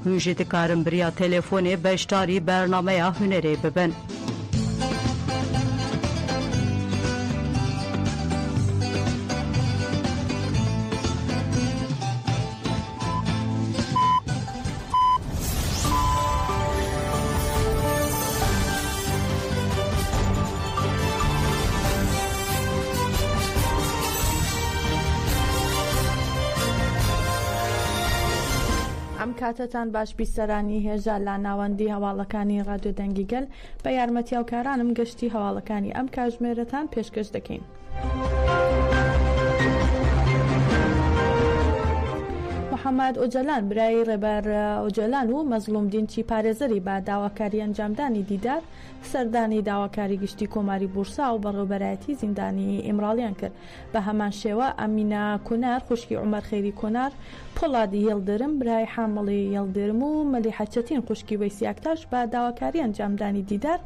هونجی دکارن بریا تلفونی بشتاری برنامه یا هنری ببن. کاتتان باش بیسەرانی هێژە لە ناوەندی هەواڵەکانی ڕادیۆ دەنگیگەل بە یارمەتی هاوکارانم گەشتی هەواڵەکانی ئەم کاتژمێرەتان پێشکەش دەکەین. محەممەد ئۆجەلان برای ڕێبەر ئۆجەلان و مەزلوم دینچی پارێزەری با داواکاری ئەنجامدانی دیدار سەردانی داواکاری گشتی کۆماری بورسا و بەڕێوەبەرایەتی زیندانی ئیمراڵیان کرد. بە هەمان شێوە ئەمینە کۆنار خوشکی عومەر خەیری کۆنار پۆڵادی هێڵدرم برای حامڵی هێڵدرم و مەلیحەچەتین خوشکی وەیسیاکتاش بە داواکاری ئەنجامدانی دیدار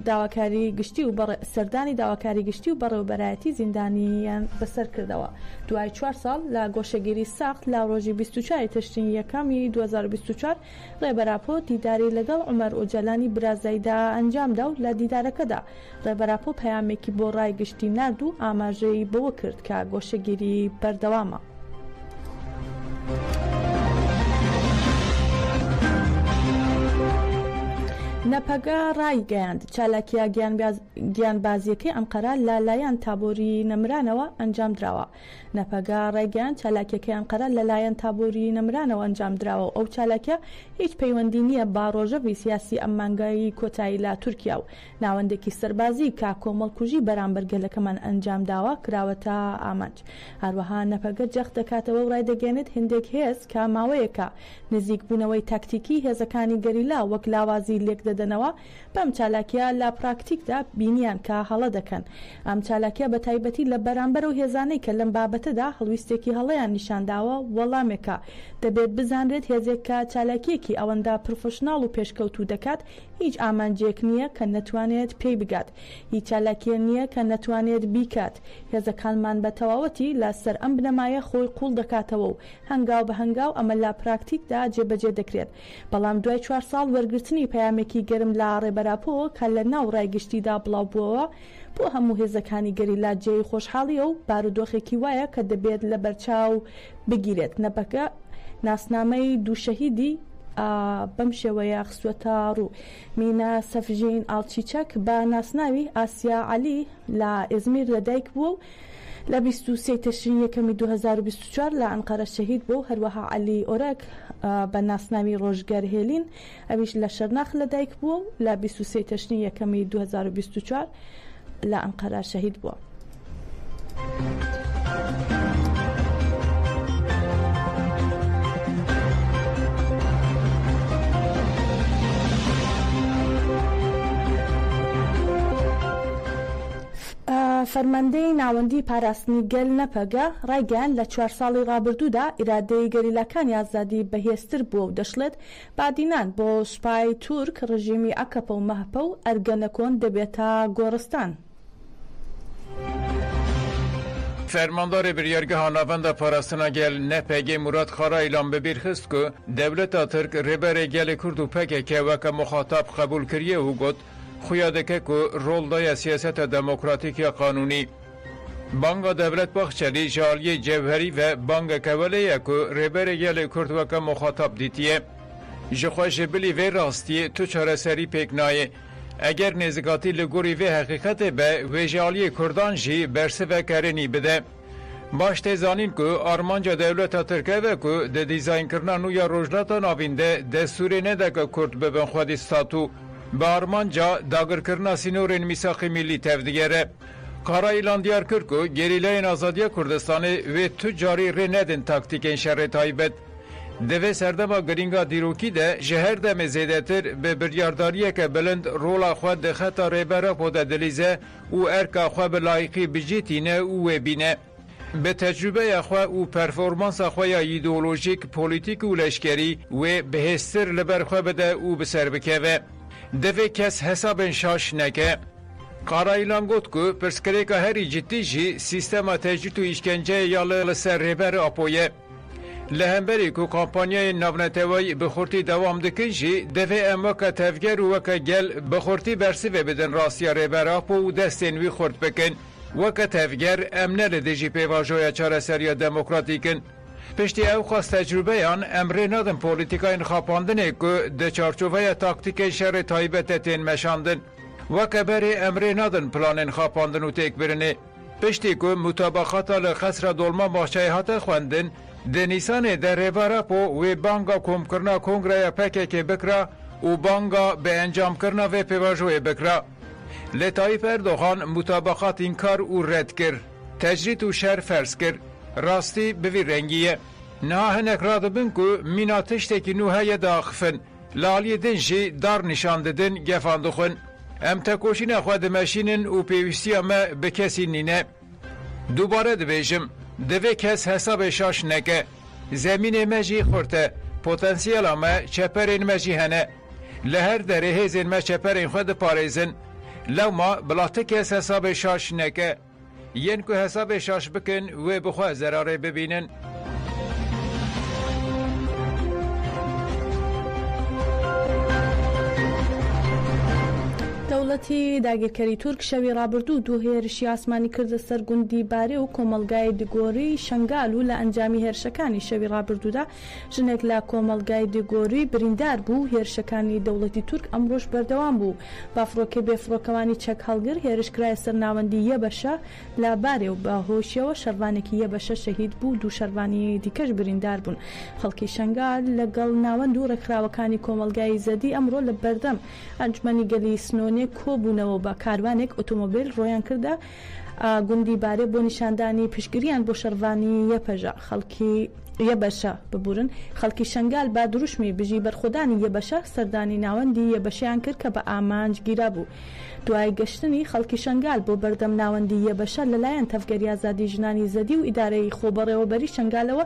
داواکاری گشتی و سەردانی داواکاری گشتی و بەڕێوەبەرایەتی زیندانیان بەسەر کردەوە. دوای 4 ساڵ لە گۆشەگیری ساخت لە ڕۆژی 24 تشرینی یەکەمی 2024 ڕێبەراپۆ دیداری لەگەڵ عومەر ئۆجەلانی برازایدا ئەنجامدا و لە دیدارەکەدا ڕێبەراپۆ پەیامێکی بۆ ڕای گشتی نرد و ئاماژەی بەوە کرد کە گۆشەگیری بەردەوامە. نەپەگا ڕایگەیاند چالاکیە گیانبازیەکەی ئەنقەرە لە لایەن تابۆری نەمرانەوە ئەنجام دراوە. نەپەگا ڕایگەیان چالاکیەکەی ئەنقەرە لە لایەن تابۆری نەمرانەوە ئەنجام دراوە. ئەو چالاکیە هیچ پەیوەندی نییە با ڕۆژەوی سیاسی ئەم مانگایی کۆتایی لە تورکیا و ناوەندێکی سەربازی کا کۆمەڵکوژی بەرامبەر گەلەکەمان ئەنجام داوە کراوەتە ئامانج. هەروەها نەپەگە جەخت دەکاتەوە و ڕای دەگەێنێت هەندێک هێز کە ماوەیەکە نزیک بوونەوەی تاکتیکی هێزەکانی گەریلا وەک لاوازی لێک دەدەنەوە بەم چالاکیە لە پراکتیکدا بینیان کە هەڵە دەکەن. ئەم چالاکیە بە تایبەتی لە بەرامبەر و هێزانەی کە لەم بابەتەدا هەڵویستێکی هەڵەیان نیشانداوە وەڵامێکە دەبێت بزانرێت هێزێک کە چالاکیەکی ئەوەندە پرۆفشناڵ و پێشکەوتوو دەکات هیچ ئامانجێک نییە کە نەتوانێت پێی بگات. هیچ چالاکیە نییە کە نەتوانێت بیکات. هێزەکانمان بە تەواوەتی لەسەر ئەم بنەمایە خۆی قوڵ دەکاتەوە و هەنگاو بە هەنگاو ئەمە لە پراکتیکدا جێبەجێ دەکرێت. بەڵام دوای 4 ساڵ وەرگرتنی پەیامێکی گەرم لە ڕێبەراپۆ کە لە ناو ڕایگشتیدا بڵاو بووەوە بۆ هەموو هێزەکانی گەریلا جێی خۆشحاڵیە و بارودۆخێکی وایە کە دەبێت لە بەرچاو بگیرێت. نەپەکە ناسنامەی دوو شەهیدی بەم شێوەیە خسوەتە ڕوو. مینە سەفژین ئاڵچیچەک بە ناسناوی ئاسیا عەلی لە ئێزمیر لەدایک بووە و لە 23 تشرین یەکەمی 2024 لە ئەنقەرە شەهید بوو. هەروەها عەلی ئۆرەک بە ناسناوی ڕۆژگەر هێلین ئەویش لە شەرناخ لەدایک بووە و لە 23 تشرین یەکەمی 2024 لە ئەنقەرە شەهید بووە. فەرماندەی ناوەندی پاراستنی گەل نەپەگە ڕایگەیان لە 4 ساڵی ڕابردوودا ئیرادەی گەریلاکانی ئازادی بەهێزتر بووە و دەشڵێت بادینان بۆ سوپای تورک ڕژیمی ئەکەپە و مەهپە و ئەرگەنەکۆن دەبێتە گۆڕستان. فرماندار بریارگاه ناوند پاراستنا گل نپگی مراد خارا اعلام ببیر خست که دولت ترک ربر گل کرد و پکه وک مخاطب قبول کریه و گفت خویادکه که رول دای سیاست دموکراتیک یا قانونی بانگ دولت بخشلی جالی جوهری و بانگ کوله که ربر گل کرد وک مخاطب دیتیه جخواش بلی و راستی تو چاره سری پکنایه اگر نزگاتی لگوری و حقیقت به و جالی کردان جی برسه و کرنی بده باش تزانین که آرمانجا دولت ترکیه و که ده دیزاین کرنا نویا روجلاتا ناوینده دستوری نده که کرد ببن خود استاتو با آرمانجا داگر کرنا سینورین میساق ملی تفدیگره کارا ایلان دیار کرد که گریلین آزادی کردستانی و تجاری ری ندن تاکتیکین شر تایبت دوی سردما گرینگا دیروکی ده جهر ده مزیدتر به بریارداریه که بلند رولا خود ده خطا ریبرا پوده دلیزه و ارکا خود به لایقی بجیتینه و بینه به تجربه خود و پرفورمانس خود ایدئولوژیک پولیتیک و لشکری و بهستر لبر خود بده و بسر بکوه دوی کس حساب شاش نکه قارا ایلان گوت که پرسکره که هری جدی جی سیستم تجربه و اشکنجه یا لسر ریبر اپویه لهمبری کو کامپانیای ناونتوایی بخورتی دوام دکن جی دوی اموکا تفگر و وکا گل بخورتی برسی و بدن راسیا ریبراپ و دستین وی خورد بکن وکا تفگر امنه لدیجی پیواجویا چاره سریا دموکراتیکن. پشتی او خواست تجربه یان امره نادن پولیتیکاین خاپاندنه که ده چارچوبه تاکتیک شر تایبت تین مشاندن وکا بری امره نادن پلانین خاپاندن و تیک برنه. پشتی که مطابقات لخسر دولما باشه هات خواندن ده نیسان در ریبراپو و بانگا کم کرنا کنگره پکه که بکرا و بانگا به انجام کرنا و پیواجوه بکرا. لطایف اردوغان مطابقات این کار او رد کرد. تجرید و شر فرض کرد. راستی بوی رنگیه. نه هنک راد بین که مینا تشتکی نوهای داخفن. لالی دنجی دار نشان ددن گفاندخون. ام تکوشین خواد ماشینن و پیوستی اما به کسی نینه. دوباره دبیجم. دوی کس حساب شاش نکه. زمین مجی خورته. پوتنسیل اما چپرین مجی هنه. لهر دره هزین ما چپرین خود پاریزن. لو ما بلاته کس حساب شاش نکه. ین که حساب شاش بکن و بخواه زراره ببینن. دەوڵەتی داگیرکەری تورک شەوی ڕابردوو دوو هێرشی ئاسمانی کردە سەر گوندی بارێ و کۆمەڵگای دگۆری شنگال و لە ئەنجامی هێرشەکانی شەوی ڕابردوودا ژنێک لە کۆمەڵگای دگۆری بریندار بوو. هێرشەکانی دەوڵەتی تورک ئەمڕۆژ بەردەوام بوو. بافرۆکە بێفرۆکەوانی چەک هەڵگر هێرشکرایە سەر ناوەندی یەبەشە لە بارێ و بەهۆشیەوە شەروانێکی یەبەشە شەهید بوو. دوو شەروانی دیکەش بریندار بوون. خەڵکی شنگال لەگەڵ ناوەند و ڕێکخراوەکانی کۆمەڵگای زەدی ئەمڕۆ لە بەردەم ئەنجمەنی گەلی سنۆنێ کۆبوونەوە بە کاروانێک ئۆتۆمۆبیل ڕۆیان کردە گوندی بارێ بۆ نیشاندانی پشتگیریان بۆ شەروانی یەپەژە خەڵکی یەبەشە ببورن. خەڵکی شنگال با دروشمی بژی بەرخۆدانی یەبەشە سەردانی ناوەندی یەبەشیان کرد کە بە ئامانج گیرا بوو. دوای گەشتنی خەڵکی شنگال بۆ بەردەم ناوەندی یەبەشە لەلایەن تەفگەری ئازادی ژنانی زەدی و ئیدارەی خۆبەڕێوەبەری شنگالەوە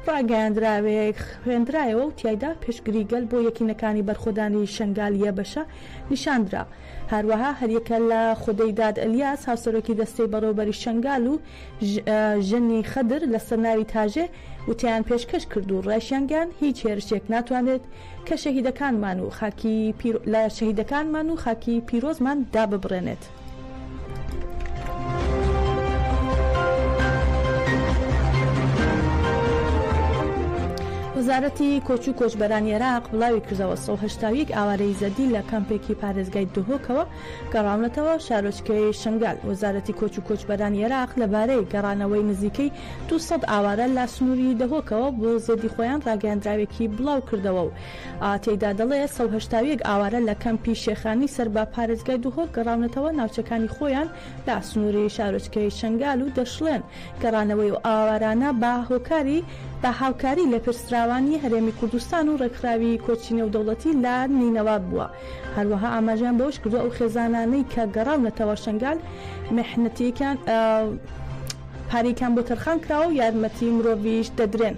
ڕاگەیاندراوێک خوێندرایەوە و تیایدا پێشگری گەل بۆ یەکینەکانی بەرخۆدانی شنگال یەبەشە نیشاندرا. هەروەها هەریەکە لە خودەی داد ئەلیاس هاوسەرۆکی دەستەی بەڕێوەبەری شنگال و ژنی خەدر لەسەر ناوی تاژێ وتیان پێشکەش کرد و ڕێشیانگەیان هیچ هێرشێک ناتوانێت کە شەهیدەکانمان و لە شەهیدەکانمان و خاکی پیرۆزمان داببڕێنێت. وزارەتی کۆچ و کۆچبەرانی عێراق بڵاوی کردەوە 180 ئاوارەی زەدی لە کەمپێکی پارێزگای دهۆکەوە گەڕاونەتەوە شارۆچکەی شنگال. وزارەتی کۆچ و کۆچبەرانی عێراق لەبارەی گەڕانەوەی نزیکەی 200 ئاوارە لە سنووری دهۆکەوە بۆ زێدی خۆیان ڕاگەیاندراوێکی بڵاو کردەوە و تێیدا دەڵێ 180 ئاوارە لە کەمپی شێخانی سەر بە پارێزگای دهۆک گەڕاونەتەوە ناوچەکانی خۆیان لە سنووری شارۆچکەی شنگال و دەشڵێن گەڕانەوەی و ئاوارانە بە هاوکاری لە پرسراوانی هەرێمی کوردستان و ڕێکخراوی کۆچینە و دەوڵەتی لە نینەوە بووە. هەروەها ئاماژیان بەوش کردو ئەو خێزانانەی کە گەڕاونەتەوە شنگال مێحنەتیەکان پارێکان بۆ تەرخان کراوە و یارمەتی مرۆڤیش دەدرێن.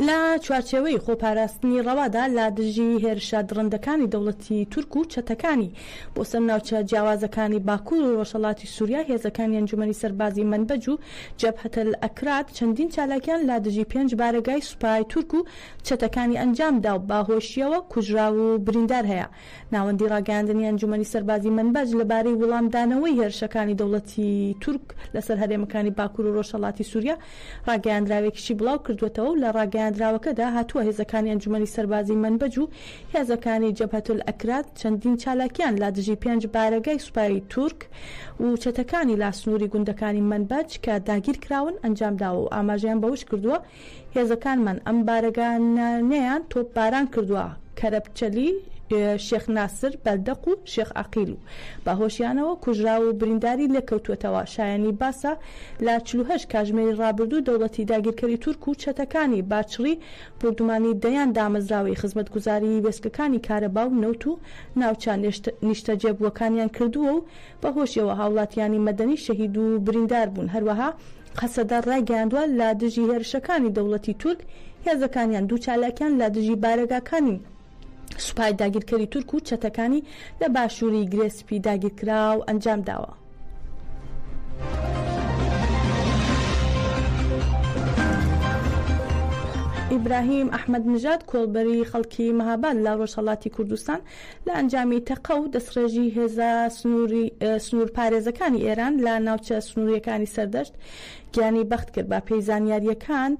لە چوارچێوەی خۆپاراستنی ڕەوادا لە دژی هێرشە دڕندەکانی دەوڵەتی تورک و چەتەکانی بۆ سەر ناوچە جیاوازەکانی باکوور و ڕۆژهەڵاتی سووریا هێزەکانی ئەنجومەنی سەربازی منبەج و جەبهەتە ئەکراد چەندین چالاکیان لە دژی 5 بارگای سوپای تورک و چەتەکانی ئەنجامدا و باهۆشیەوە کوژرا و بریندار هەیە. ناوەندی ڕاگەاندنی ئەنجومەنی سەربازی منبەج لەبارەی وەڵامدانەوەی هێرشەکانی دەوڵەتی تورک لەسەر هەرێمەکانی باکوور و ڕۆژهەڵاتی سووریا ڕاگەیاندراوێکیشی بڵاو کردوێتەوە و لە ڕاگەیاندراوەکەدا هاتووە هێزەکانی ئەنجومەنی سەربازی منبەج و هێزەکانی جەبهەتە ئەکراد چەندین چالاکیان لە دژی 5 بارگای سوپای تورک و چەتەکانی لا سنووری گوندەکانی منبەج کە داگیر کراون ئەنجامداوە و ئاماژەیان بەوش کردووە هێزەکانمان ئەم بارگانەیان تۆپ باران کردووە کەرەبچەلی شێخ ناسر بەردەق و شێخ عەقیل و باهۆشیانەوە کوژرا و برینداری لێکەوتوێتەوە. شایانی باسە لە 48 کاتژمێری ڕابردوو دەوڵەتی داگیرکەری تورک و چەتەکانی باچڕی پردومانی دەیان دامەزراوی خزمەتگوزاری وێستگەکانی کارەبا و نەوت و ناوچە نیشتەجێبووەکانیان کردووە و بەهۆشیەوە هاوڵاتیانی مەدەنی شەهید و بریندار بوون. هەروەها قەسەدە ڕایگەیاندووە لە دژی هێرشەکانی دەوڵەتی تورک هێزەکانیان دوو چالاکیان لە دژی بارەگاکانی سوپای داگیرکەری تورک و چەتەکانی لە باشووری گرێسپی داگیرکرا و ئەنجام داوە. ئیبراهیم ئەحمەد نژاد کۆڵبەری خەڵکی مەهاباد لە ڕۆژهەڵاتی کوردستان لە ئەنجامی تەقە و دەستڕێژی هێزە سنوور پارێزەکانی ئێران لە ناوچە سنووریەکانی سەردەشت گیانی بەخت کرد. بە پێی زانیاریەکان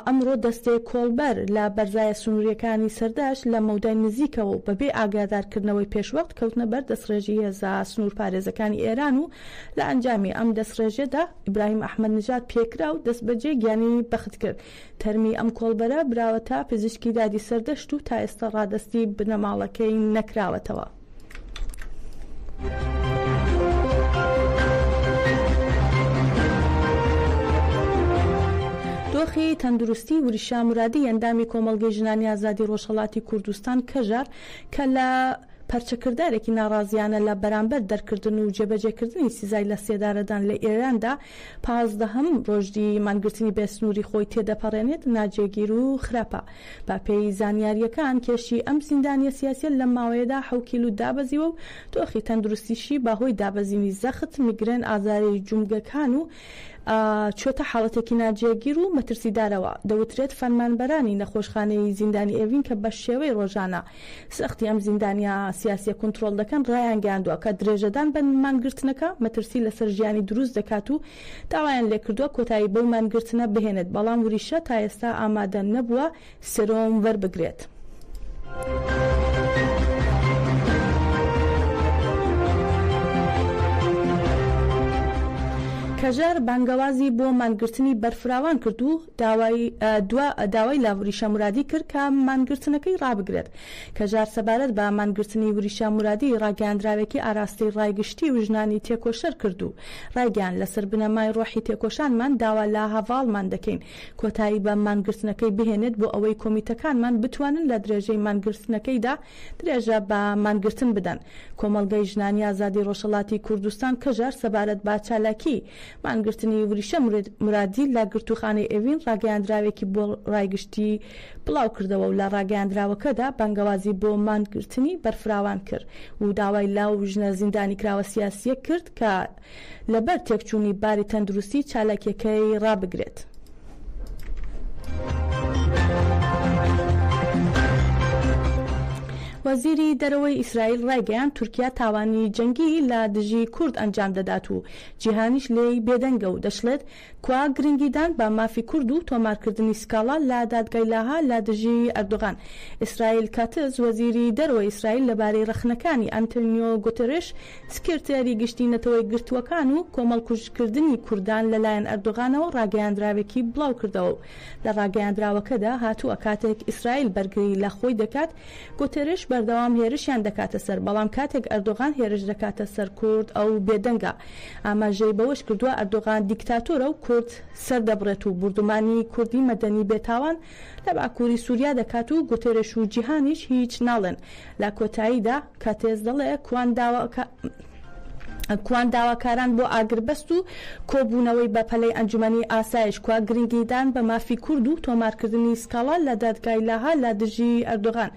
ئەمڕۆ دەستەی کۆڵبەر لە بەرزایە سنووریەکانی سەردەشت لە مەودای نزیکەوە و بەبێ ئاگادارکردنەوەی پێشوەخت کەوتنە بەر دەستڕێژی هێزە سنوور پارێزەکانی ئێران و لە ئەنجامی ئەم دەستڕێژێدا ئیبراهیم ئەحمەد نژاد پێکرا و دەستبەجێ گیانی بەخت کرد. تەرمی ئەم کۆڵبەرە براوەتە پزیشکی دادی سەردەشت و تا ئێستا ڕادستی بنەماڵەکەی نەکراوەتەوە. دۆخی تەندروستی وریشا مرادی ئەندامی کۆمەڵگەی ژنانی ئازادی ڕۆژهەڵاتی کوردستان کەژار کە لە پەرچەکردارێکی ناڕازیانە لە بەرامبەر دەرکردن و جێبەجێکردنی سیزای لە سێدارەدان لە ئێراندا 15 ڕۆژدی مانگرتنی بێسنووری خۆی تێدەپەڕێنێت ناجێگیر و خراپە. با پێی زانیاریەکان کێشی ئەم زیندانیە سیاسیە لە ماوەیەدا 7 کیلو دابەزیوە و دۆخی تەندروستیشی باهۆی دابەزینی زەخت میگرێن ئازاری جومگەکان و چۆتە حاڵەتێکی ناجێگیر و مەترسیدارەوە. دەوترێت فەرمانبەرانی نەخۆشخانەی زیندانی ئێڤین کە بە شێوەی ڕۆژانە سەختی ئەم زیندانیا سیاسیە کنترۆل دەکەن ڕایان گەیاندووە کە درێژەدان بە مانگرتنەکە مەترسی لەسەر ژیانی دروست دەکات و داوایان لێکردووە کۆتایی بەو مانگرتنە بهێنێت، بەڵام وریشە تا ئێستا ئامادە نەبووە سەرۆم وەربگرێت. کەژار بانگەوازی بۆ مانگرتنی بەرفراوان کرد و داوای لا وریشە مرادی کرد کە مانگرتنەکەی ڕابگرێت. کەژار سەبارەت بە مانگرتنی وریشە مرادی ڕاگەاندراوێکی ئاراستی ڕایگشتی و ژنانی تێکۆشەر کرد و ڕایگەیان لەسەر بنەمای ڕۆحی تێکۆشانمان داوا لە هەڤاڵمان دەکەین کۆتایی بە مانگرتنەکەی بهێنێت بۆ ئەوەی کۆمیتەکانمان بتوانن لە درێژەی مانگرتنەکەیدا درێژە بە مانگرتن بدەن. کۆمەڵگەی ژنانی ئازادی ڕۆژهەڵاتی کوردستان کەژار سەبارەت بە چالاکی مانگرتنی وریشە مرادی لە گرتوخانەی ئێڤین ڕاگەیاندراوێکی بۆ ڕایگشتی بڵاو کردەوە و لە ڕاگەیاندراوەکەدا بانگەوازی بۆ مانگرتنی بەرفراوان کرد و داوای لاو ژنە زیندانی کراوە سیاسیە کرد کە لەبەر تێکچوونی باری تەندروستی چالاکیەکەی ڕابگرێت. وەزیری دەرەوەی ئیسرائیل ڕایگەیان تورکیا تاوانی جەنگی لە دژی کورد ئەنجام دەدات و جیهانیش لێی بێدەنگە و دەشڵێت کوا گرنگیدان بە مافی کورد و تۆمارکردنی سکاڵا لە دادگای لاها لە دژی ئەردۆغان. ئیسرائیل کاتز وەزیری دەرەوەی ئیسرائیل لەبارەی ڕەخنەکانی ئەنتۆنیۆ گوتێرێش سکرتێری گشتی نەتەوەی گرتووەکان و کۆمەڵکوژکردنی کوردان لەلایەن ئەردۆغانەوە ڕاگەیاندراوێکی بڵاو کردەوە و لە ڕاگەیاندراوەکەدا هاتووە کاتێک ئیسرائیل بەرگری لە خۆی دەکات گوتێرێش بەردەوام هێرشیان دەکاتە سەر، بەڵام کاتێک ئەردۆغان هێرش دەکاتە سەر کورد ئەو بێدەنگە. ئاماژەی بەوەش کردووە ئەردۆغان دیکتاتۆرە و کورد سەردەبڕێت و بردومانی کوردی مەدەنی بێتاوان لە باکووری سووریا دەکات و گوتێرێش و جیهانیش هیچ ناڵێن. لە کۆتاییدا کاتێز دەڵێ کوان داواکاران بۆ ئاگربەست و کۆبوونەوەی بەپەلەی ئەنجومەنی ئاسایش کوا گرنگیدان بە مافی کورد و تۆمارکردنی سکاڵا لە دادگای لاها لە دژی ئەردۆغان.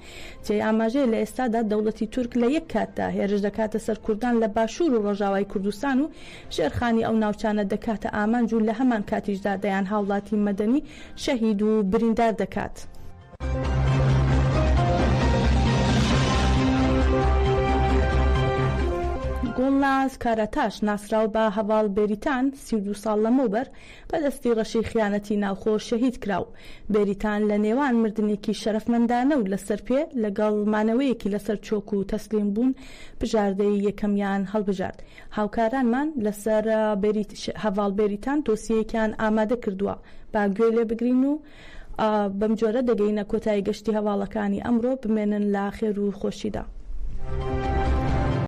جێ ئاماژەیە لە ئێستادا دەوڵەتی تورک لە یەک کاتدا هێرش دەکاتە سەر کوردان لە باشوور و ڕۆژاوای کوردستان و ژێرخانی ئەو ناوچانە دەکاتە ئامانج و لە هەمان کاتیشدا دەیان هاوڵاتی مەدەنی شەهید و بریندار دەکات. گۆڵناز کارەتاش ناسراو بە هەواڵ بێریتان 32 ساڵ لەمەوبەر بەدەستی ڕەشی خیانەتی ناوخۆ شەهید کراو. بێریتان لە نێوان مردنێکی شەرەفمەندانە و لەسەر پێ لەگەڵ مانەوەیەکی لەسەر چۆک و تەسلیم بوون بژاردەی یەکەمیان هەڵبژارد. هاوکارانمان لەسەر هەواڵ بێریتان دۆسیەکیان ئامادە کردووە، با گوێ لێ بگرین و بەم جۆرە دەگەینە کۆتایی گەشتی هەواڵەکانی ئەمڕۆ بمێنن لە خێر و خۆشیدا.